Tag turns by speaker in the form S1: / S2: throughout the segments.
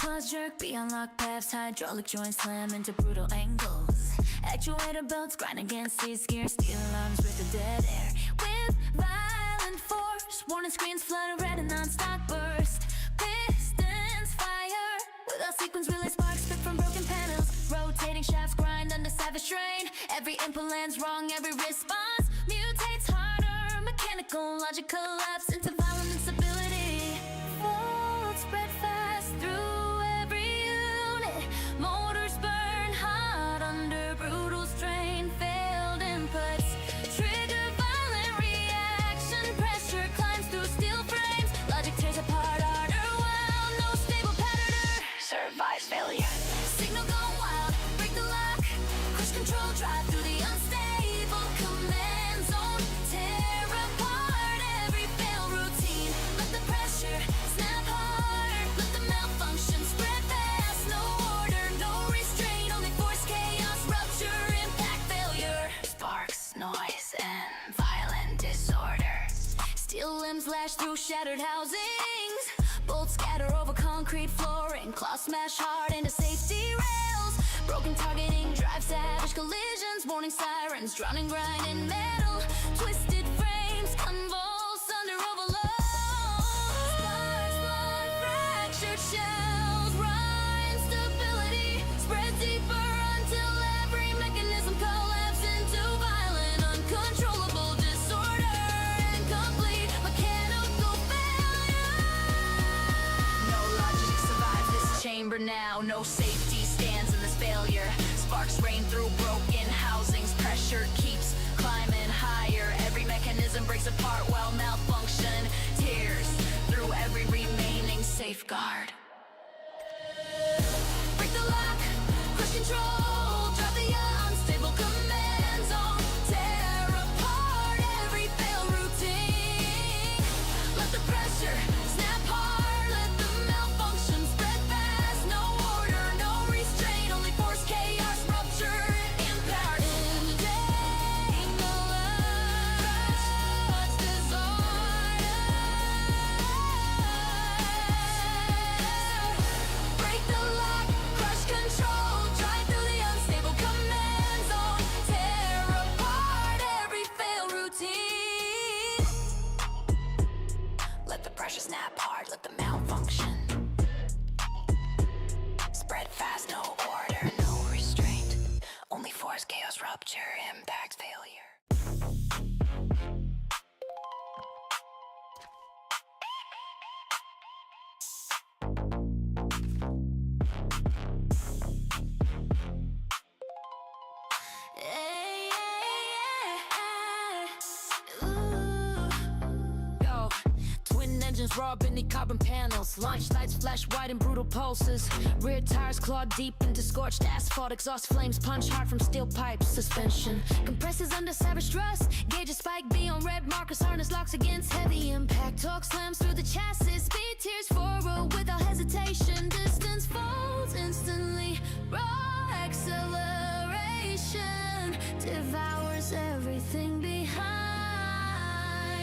S1: claws jerk, beyond lock paths, hydraulic joints slam into brutal angles. Actuator belts grind against seat gear, steel arms rip the dead air with violent force. Warning screens flood red and non-stop burst. Pistons fire without sequence, relay sparks spit from broken panels. Rotating shafts grind under savage strain. Every input lands wrong, every response mutates harder. Mechanical logic collapse into violent instability. Faults spread fast through every unit. Motors burn hot under brutal strain. Failed inputs trigger violent reaction. Pressure climbs through steel frames. Logic tears apart harder while no stable pattern survives failure. Signal gone wild, break the lock. Crush control, drive through the unstable command zone. Tear apart every fail routine. Let the pressure snap hard. Let the malfunction spread fast. No order, no restraint. Only force, chaos, rupture, impact, failure. Sparks, noise, and violent disorder. Steel limbs lash through shattered housings. Bolts scatter over concrete flooring. Claws smash hard into safety rails. Broken targeting drive savage collisions. Warning sirens drowning grind in metal. Twisted frames convulse under overload. Sparks, blood, fractured shells. Raw instability spread deeper until every mechanism collapses into violent, uncontrollable disorder and complete mechanical failure. No logic survives this chamber now. No safety stands in this failure. Sparks rain through broken housings. Pressure keeps climbing higher. Every mechanism breaks apart while malfunction tears through every remaining safeguard. Break the lock, crush control, drop the unstable command zone. Tear apart every fail routine. Let the pressure snap hard. Let the malfunction spread fast. No order, no restraint. Only force, chaos, rupture, impact. Ending the last disorder. Break the lock, crush control, drive through the unstable command zone. Tear apart every fail routine. Let the pressure snap hard, let the malfunction spread fast. No order, no restraint. Only force, chaos, rupture, impact, failure. Yo, twin engines raw beneath carbon panels. Launch lights flash white in brutal pulses. Rear tires claw deep into scorched asphalt. Exhaust flames punch hard from steel pipes. Suspension compresses under savage stress. Gauges spike beyond red markers. Harness locks against heavy impact. Torque slams through the chassis. Speed tears forward without hesitation. Distance folds instantly. Raw acceleration devours everything behind.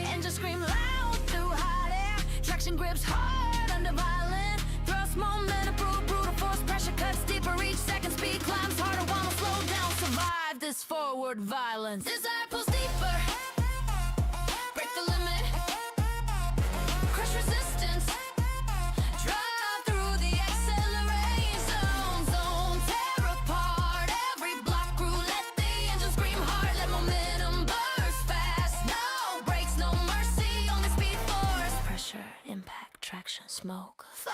S1: Engines scream loud through hot air. Traction grips hard under violent thrust. Momentum, brutal force. Pressure cuts deeper each second. Speed climbs harder while no slow down. Survive this forward violence. Desire pulls deeper. Break the limit. Crush resistance. Drive through the accelerating zone. Tear apart every block. Let the engine scream hard. Let momentum burst fast. No brakes, no mercy. Only speed force. Pressure, impact, traction, smoke. Fire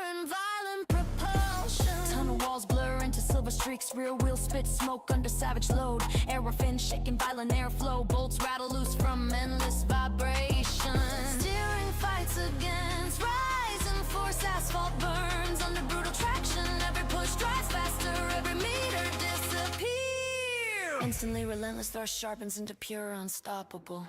S1: and violent propulsion. Tunnel walls blur into silver streaks. Rear wheel spit smoke under savage load. Air fins shaking, violent airflow. Bolts rattle loose from endless vibration. Steering fights against rising force. Asphalt burns under brutal traction. Every push drives faster. Every meter disappears. Instantly relentless thrust sharpens into pure unstoppable.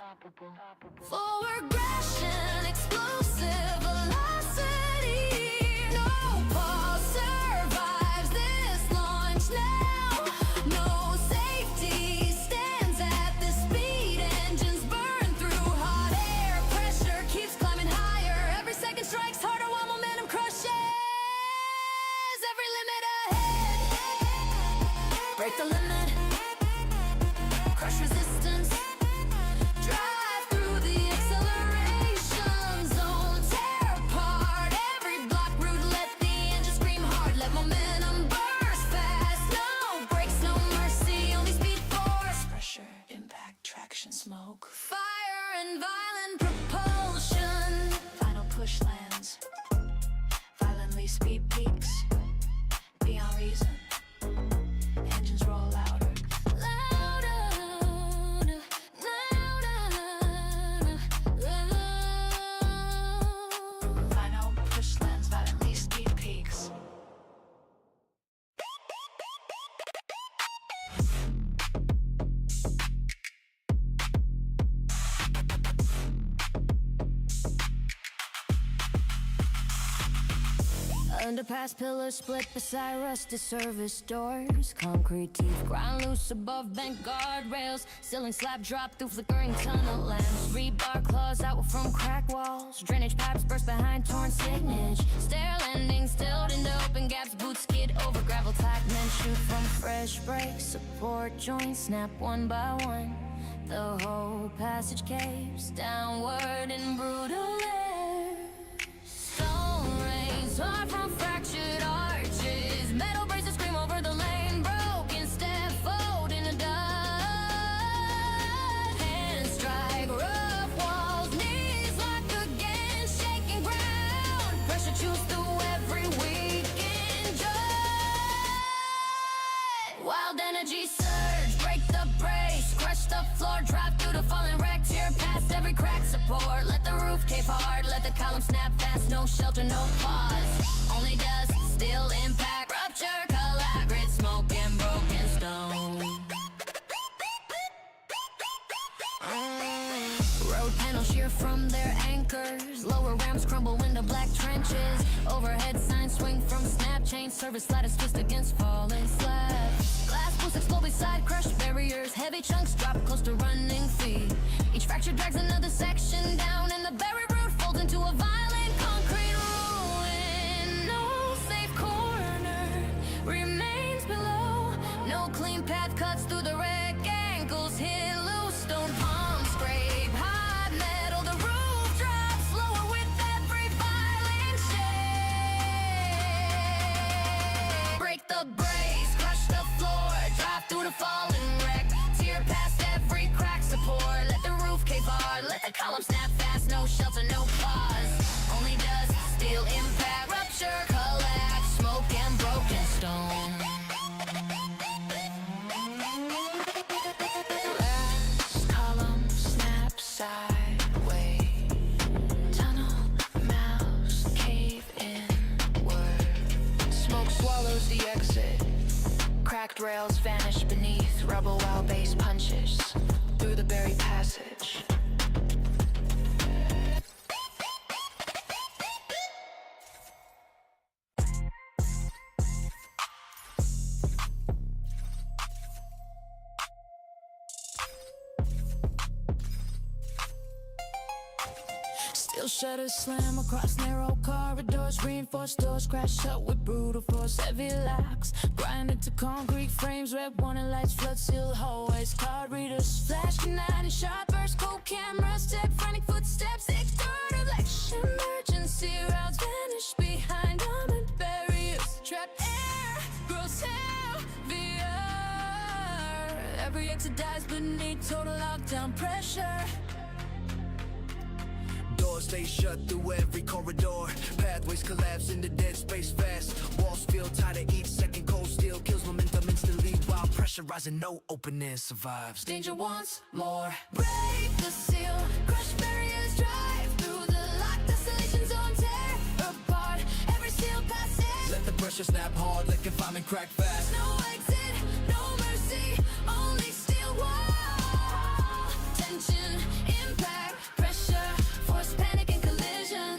S1: Forward aggression, explosive velocity. No pause survives this launch now. No safety stands at this speed. Engines burn through hot air. Pressure keeps climbing higher. Every second strikes harder while momentum crushes. break the limit, crush resistance, drive through the acceleration zone, tear apart every block route, let the engine scream hard, let momentum burst fast, no brakes, no mercy, only speed force, pressure, impact, traction, smoke, fire and violent propulsion, final push lands, violently speed peaks, beyond reason, engines roll louder, louder, louder, final push lands, violently speed peaks. Underpass pillars split beside rusted service doors, concrete teeth grind loose above bent guardrails, ceiling slab drop through flickering tunnel lamps, rebar claws out from crack walls, drainage pipes burst behind torn signage, stair landings stilled into open gaps, boots skid over gravel, tack men shoot from fresh breaks, support joints snap one by one, the whole passage caves downward in brutal air. Stone rains hard from fractured arches, metal braces scream over the lane, broken step fold in the dust, hands strike rough walls, knees lock against shaking ground, pressure chews through every weakened joint, wild energy surge, break the brace, crush the floor, drive through the fallen wreck, tear past every crack, support, let the roof cave hard, let the column snap fast, no shelter, no pause, only dust, still impact, rupture, collide, grit, smoke, and broken stone. Road panels shear from their anchors, lower ramps crumble into black trenches, overhead signs swing from snap chains, service ladders twist against fallen slabs, glass boosts explode beside crushed barriers, heavy chunks drop close to running feet, each fracture drags another section down, and the buried root folds into a violent concrete ruin, no safe corner remains below, no clean path cuts through the wreck, ankles hit loose, stone palms scrape hot metal, the roof drops lower with every violent shake, break the brace, crush the floor, drive through the fallen wreck, tear past every crack, support, let the roof cave hard, let the column snap fast, no shelter, no pause, only dust, steel impact, rupture, collapse, smoke and broken stone. Last column snap sideways, tunnel mouths cave inward, smoke swallows the exit, cracked rails vanish beneath rubble while bass punches through the buried passage. Steel shutters slam across narrow corridors, reinforced doors crash shut with brutal force, heavy locks grind into concrete frames, red warning lights flood sealed hallways, card readers flash united, sharp burst, cold cameras, step frantic footsteps, extort election, emergency routes vanish behind armored barriers, trapped air grows heavier, every exit dies beneath total lockdown pressure.
S2: Doors stay shut through every corridor, pathways collapse into dead space fast, walls feel tighter each second, cold steel kills momentum instantly while pressure rising, no opening survives.
S1: Danger once more, break the seal, crush barriers, drive through the locked desolation zone, tear apart every sealed passage,
S2: Let the pressure snap hard, let confinement crack fast.
S1: no exit, no mercy, only steel wall, tension, impact, pressure, force, panic and collision.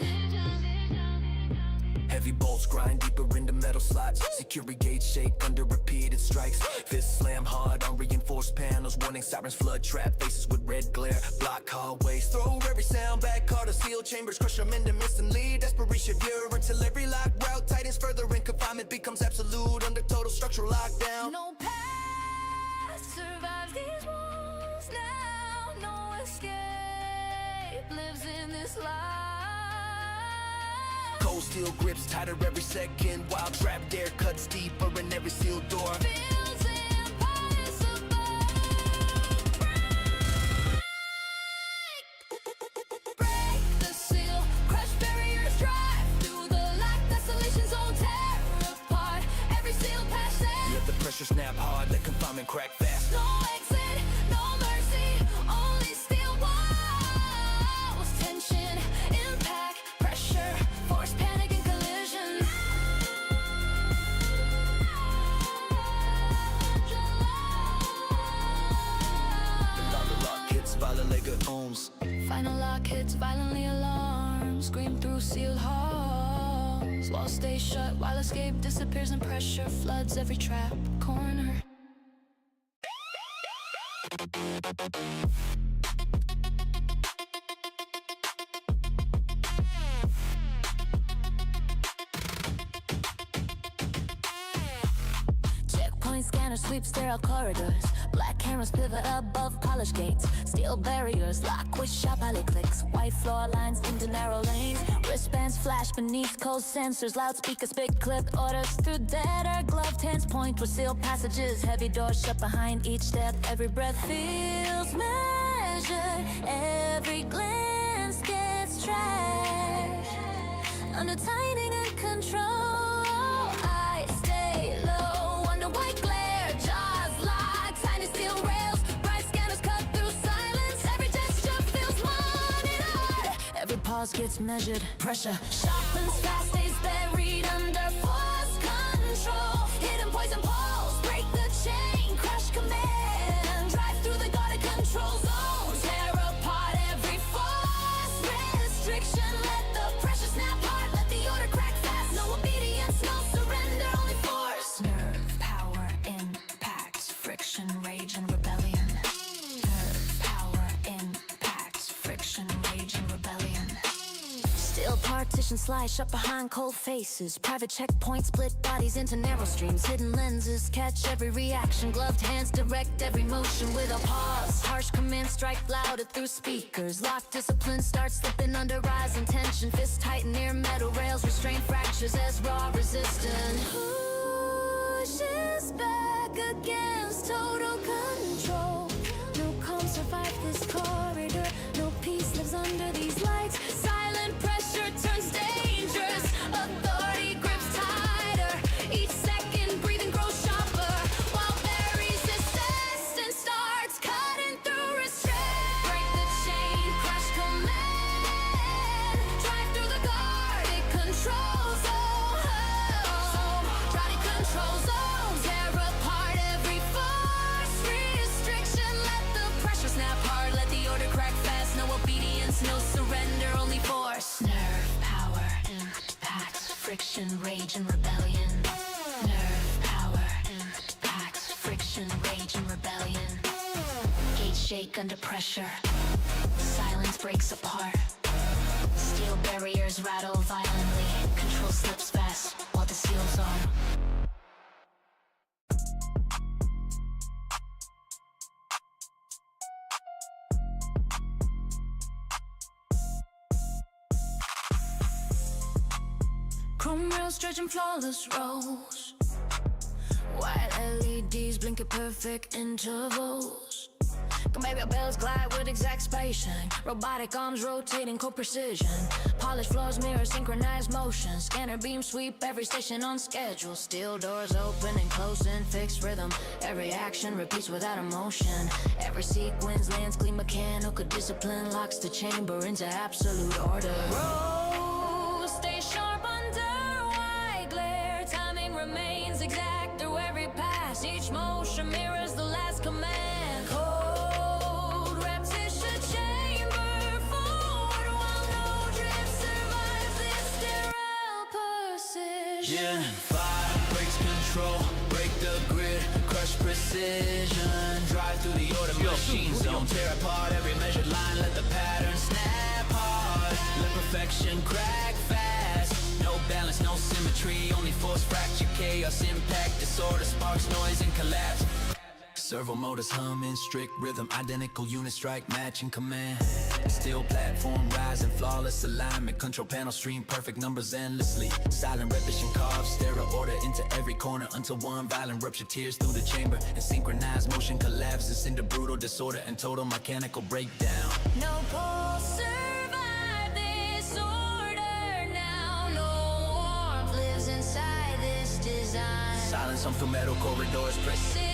S2: Heavy bolts grind deeper into metal slots, security gates shake under repeated strikes, fists slam hard on reinforced panels, warning sirens flood trap faces with red glare, block hallways, throw every sound back, car to steel chambers, crush them into instantly, desperation view until every lock route tightens further and confinement becomes absolute under total structural lockdown.
S1: No path survives these walls now. No escape lives in this life.
S2: Cold steel grips tighter every second, while trapped air cuts deeper in every sealed door.
S1: Feels impossible. Break the seal, crush barriers, drive through the light. Desolation's old tear apart every seal passing.
S2: Let the pressure snap hard, let confinement crack fast.
S1: No exit, no mercy, only steel walls. Tension, impact, pressure, force, panic, and collision.
S2: The lock hits, violent leg ohms.
S1: Final lock hits, violently alarm. Scream through sealed halls. Walls stay shut while escape disappears and pressure floods every trap corner. Checkpoint scanner sweep sterile corridors. Black cameras pivot above polished gates. Steel barriers lock with sharp alley clicks. White floor lines into narrow lanes. Wristbands flash beneath cold sensors. Loudspeakers spit clipped orders through dead air. Gloved hands point toward sealed passages. Heavy doors shut behind each step. Every breath feels measured. Every glance gets tracked. Under tightening and control, I stay low under white glare. Jaws locked, tiny steel rails. Bright scanners cut through silence. Every gesture feels monitored. Every pause gets measured. Pressure sharpens fast, stays buried under force control. Hidden poison poles break the chain. Crush command, drive through the guarded control zone. Tear apart every force restriction. Let the pressure snap hard, let the order crack fast. No obedience, no surrender, only force. Nerve, power, impact, friction, rage, and rebellion. Nerve, power, impact, friction, rage, and rebellion. Steel partitions slide shut behind cold faces. Private checkpoints split bodies into narrow streams. Hidden lenses catch every reaction. Gloved hands direct every motion with a pause. Harsh commands strike louder through speakers. Locked discipline starts slipping under rising tension. Fists tighten near metal rails. Restrain fractures as raw resistance pushes back against total control. No calm survive this corridor. No peace lives under these lights. Silent pressure turns dangerous. Authority grips tighter. Each second breathing grows sharper. While their resistance starts cutting through restraint. Break the chain, crush command. Drive through the guarded control zone. Guarded control zone. Tear apart every force restriction. Let the pressure snap hard. Let the order crack fast. No obedience, no surrender, only force. Nerve, power, impact, friction, rage, and rebellion. Nerve, power, impact, friction, rage, and rebellion. Gates shake under pressure. Silence breaks apart. Steel barriers rattle violently. Control slips fast while the seals are. Chrome rails stretching flawless rows. White LEDs blink at perfect intervals. Conveyor bells glide with exact spacing. Robotic arms rotating cold precision. Polished floors mirror synchronized motion. Scanner beams sweep every station on schedule. Steel doors open and close in fixed rhythm. Every action repeats without emotion. Every sequence lands clean mechanical discipline. Locks the chamber into absolute order. Rows stay sharp under white glare. Timing remains exact through every pass. Each motion mirrors the last command. Cold repetition chamber forward while no drift survives this sterile precision.
S2: Yeah, fire breaks control, break the grid, crush precision. Drive through the order machine zone, tear apart every measured line. Let the pattern snap hard, let perfection crack fast. No balance, no symmetry, only force fracture, chaos, impact, disorder, sparks, noise, and collapse. Servo motors humming, strict rhythm, identical unit strike, matching command. Steel platform rising, flawless alignment. Control panel stream perfect numbers endlessly. Silent repetition carves, stereo order into every corner until one violent rupture tears through the chamber. And synchronized motion collapses into brutal disorder and total mechanical breakdown.
S1: No pulse survive this order now. No warmth lives inside this design.
S2: Silence on through metal corridors,
S1: Precision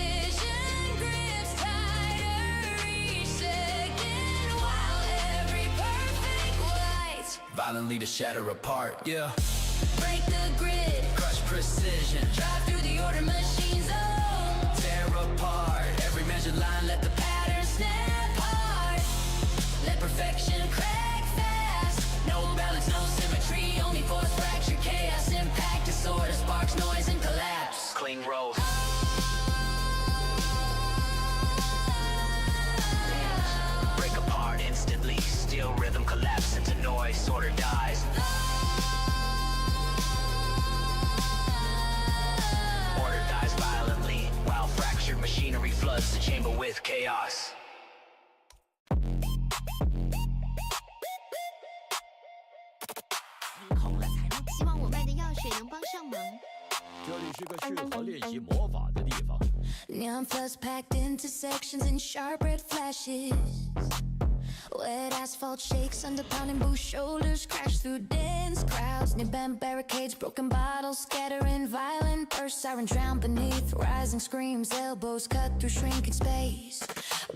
S1: grips tighter each second, while every perfect light
S2: violently to shatter apart, yeah.
S1: break the grid,
S2: Crush precision,
S1: drive through the order machine zone.
S2: tear apart every measured line, let the
S1: Pattern snap hard, let perfection crack fast. No balance, no symmetry, only force fracture, chaos, impact, disorder, sparks, noise, and collapse.
S2: clean roll. Break apart instantly, steel rhythm collapse into noise, order dies. Order dies violently, while fractured machinery floods the chamber with chaos.
S3: 空了才能，希望我卖的药水能帮上忙。
S4: 这里是个适合练习魔法的地方。
S1: Neon floods packed into sections and sharp red flashes. Wet asphalt shakes under pounding boost shoulders, crash through dense crowds. Near bent barricades, broken bottles scatter in violent bursts. Sirens drown beneath rising screams, elbows cut through shrinking space.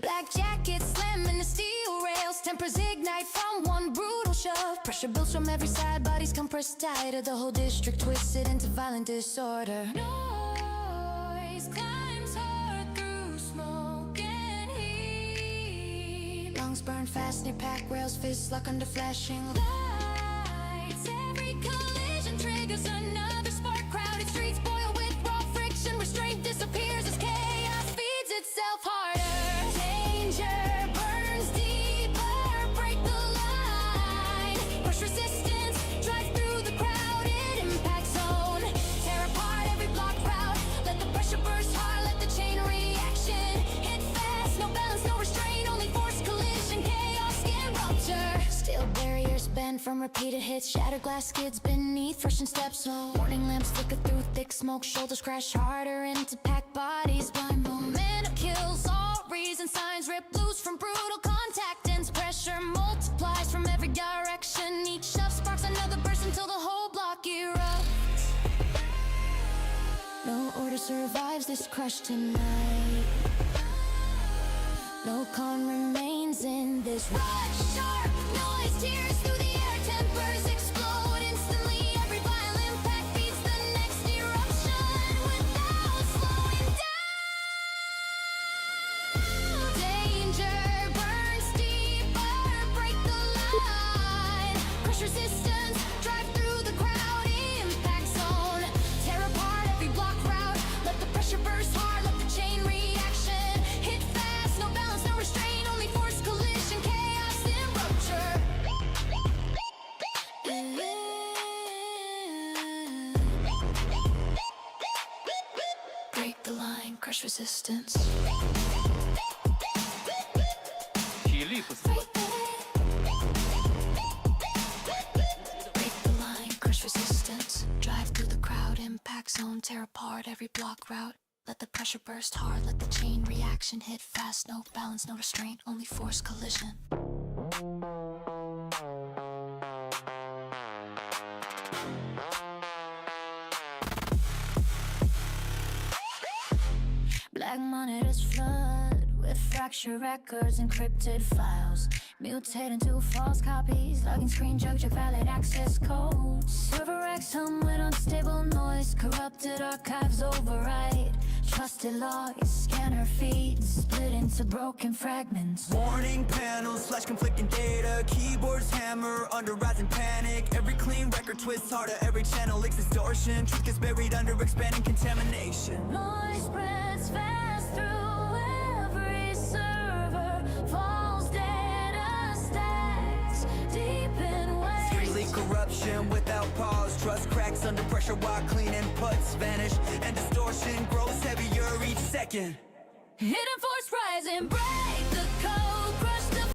S1: Black jackets slam into steel rails, tempers ignite from one brutal shove. Pressure builds from every side, bodies compressed tighter. The whole district twisted into violent disorder. Noise climbs hard through smoke and heat. Lungs burn fast near pack rails, fists lock under flashing lights. Every collision triggers another spark. Crowded streets boil with raw friction. Restraint disappears as chaos feeds itself harder. Danger burns deeper, break the line. Push resistance, drive through the crowded impact zone. Tear apart every block route. Let the pressure burst hard, let the chain reaction hit fast. No balance, no restraint, only force collision. Chaos skin rupture. Steel barriers bend from repeated hits. Shattered glass skids beneath rushing steps. Warning lamps flicker through thick smoke. Shoulders crash harder into packed bodies. Blind momentum kills all reason. Signs rip loose from brutal contact. Dense pressure multiplies from every direction. Each shove sparks another burst until the whole block erupts. No order survives this crush tonight. No calm remains in this rush. Sharp noise tears through the air. Tempers explode instantly. Every violent impact feeds the next eruption without slowing down. Danger burns deeper, break the line. Crush resistance, drive through the crowd. Impact zone, tear apart every block route. Let the pressure burst hard, let the chain reaction hit fast. No balance, no restraint, only force collision. Chaos in rupture. Break the line, crush resistance.
S4: 体力不足了。
S1: Break the line, crush resistance. Drive through the crowd, impact zone, tear apart every block route. Let the pressure burst hard, let the chain reaction hit fast. No balance, no restraint, only force collision. Black monitors flood with fractured records, encrypted files. Mutate into false copies, logging screen jug valid access codes. Server racks hum with unstable noise, corrupted archives override. Trusted logs, scanner feeds, split into broken fragments.
S5: Warning panels, flash conflicting data. Keyboards hammer under rising panic. Every clean record twists harder, every channel leaks distortion. Truth gets buried under expanding contamination.
S1: Noise spreads fast through every server. Falls data stacks deep in waves.
S5: Strictly corruption without pause. Trust cracks under pressure while clean inputs vanish. And distortion grows heavier each second.
S1: Hidden force rising, break